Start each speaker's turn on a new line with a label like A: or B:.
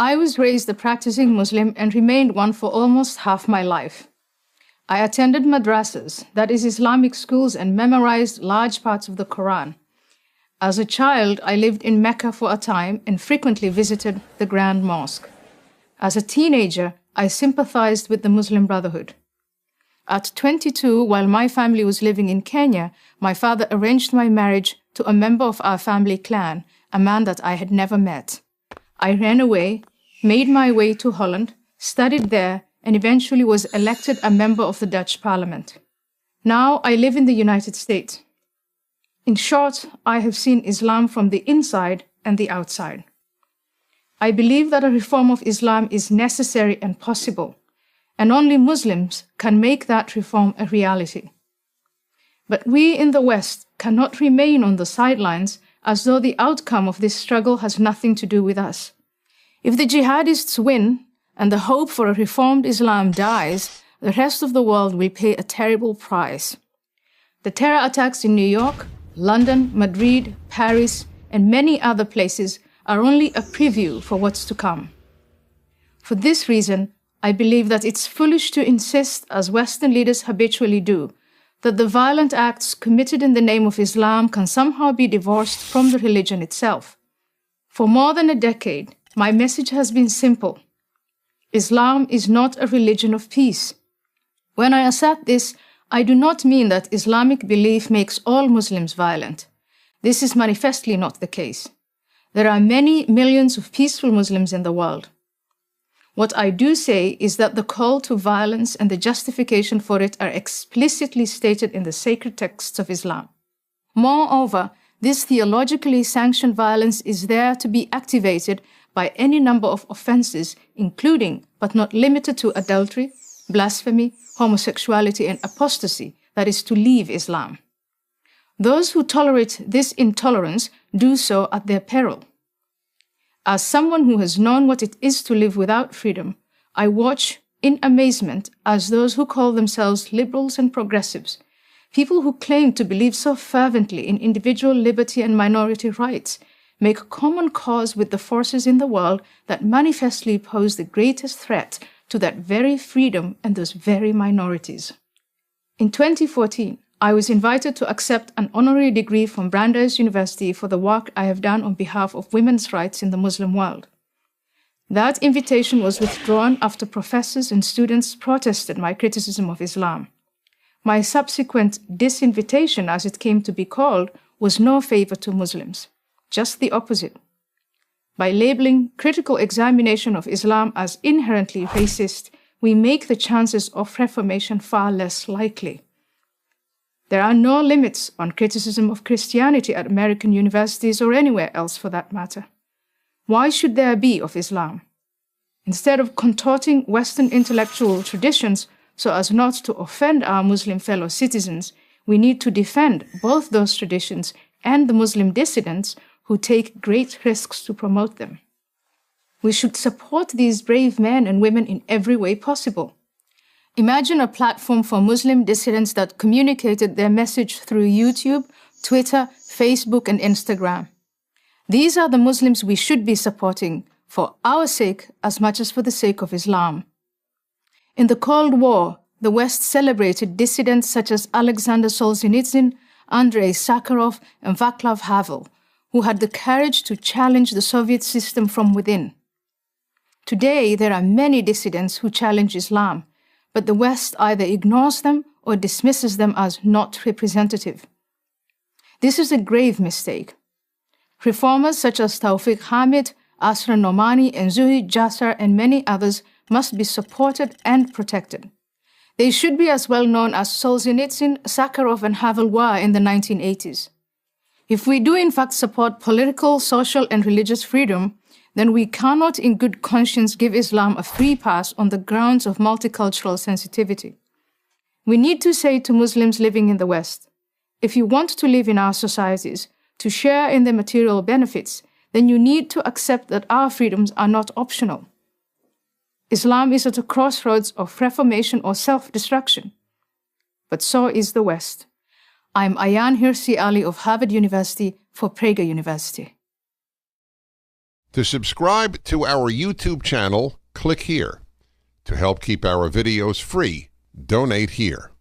A: I was raised a practicing Muslim and remained one for almost half my life. I attended madrasas, that is Islamic schools, and memorized large parts of the Quran. As a child, I lived in Mecca for a time and frequently visited the Grand Mosque. As a teenager, I sympathized with the Muslim Brotherhood. At 22, while my family was living in Kenya, my father arranged my marriage to a member of our family clan, a man that I had never met. I ran away, made my way to Holland, studied there, and eventually was elected a member of the Dutch Parliament. Now I live in the United States. In short, I have seen Islam from the inside and the outside. I believe that a reform of Islam is necessary and possible, and only Muslims can make that reform a reality. But we in the West cannot remain on the sidelines as though the outcome of this struggle has nothing to do with us. If the jihadists win and the hope for a reformed Islam dies, the rest of the world will pay a terrible price. The terror attacks in New York, London, Madrid, Paris, and many other places are only a preview for what's to come. For this reason, I believe that it's foolish to insist, as Western leaders habitually do, that the violent acts committed in the name of Islam can somehow be divorced from the religion itself. For more than a decade, my message has been simple. Islam is not a religion of peace. When I assert this, I do not mean that Islamic belief makes all Muslims violent. This is manifestly not the case. There are many millions of peaceful Muslims in the world. What I do say is that the call to violence and the justification for it are explicitly stated in the sacred texts of Islam. Moreover, this theologically sanctioned violence is there to be activated by any number of offenses, including, but not limited to, adultery, blasphemy, homosexuality, and apostasy, that is, to leave Islam. Those who tolerate this intolerance do so at their peril. As someone who has known what it is to live without freedom, I watch in amazement as those who call themselves liberals and progressives, people who claim to believe so fervently in individual liberty and minority rights, make common cause with the forces in the world that manifestly pose the greatest threat to that very freedom and those very minorities. In 2014, I was invited to accept an honorary degree from Brandeis University for the work I have done on behalf of women's rights in the Muslim world. That invitation was withdrawn after professors and students protested my criticism of Islam. My subsequent disinvitation, as it came to be called, was no favor to Muslims, just the opposite. By labeling critical examination of Islam as inherently racist, we make the chances of reformation far less likely. There are no limits on criticism of Christianity at American universities or anywhere else for that matter. Why should there be of Islam? Instead of contorting Western intellectual traditions so as not to offend our Muslim fellow citizens, we need to defend both those traditions and the Muslim dissidents who take great risks to promote them. We should support these brave men and women in every way possible. Imagine a platform for Muslim dissidents that communicated their message through YouTube, Twitter, Facebook, and Instagram. These are the Muslims we should be supporting, for our sake as much as for the sake of Islam. In the Cold War, the West celebrated dissidents such as Alexander Solzhenitsyn, Andrei Sakharov, and Václav Havel, who had the courage to challenge the Soviet system from within. Today, there are many dissidents who challenge Islam, but the West either ignores them or dismisses them as not representative. This is a grave mistake. Reformers such as Tawfiq Hamid, Asra Nomani, and Zuhid Jasser, and many others must be supported and protected. They should be as well known as Solzhenitsyn, Sakharov, and Havel were in the 1980s. If we do in fact support political, social, and religious freedom, then we cannot in good conscience give Islam a free pass on the grounds of multicultural sensitivity. We need to say to Muslims living in the West, if you want to live in our societies, to share in the material benefits, then you need to accept that our freedoms are not optional. Islam is at a crossroads of reformation or self-destruction. But so is the West. I'm Ayaan Hirsi Ali of Harvard University for Prager University.
B: To subscribe to our YouTube channel, click here. To help keep our videos free, donate here.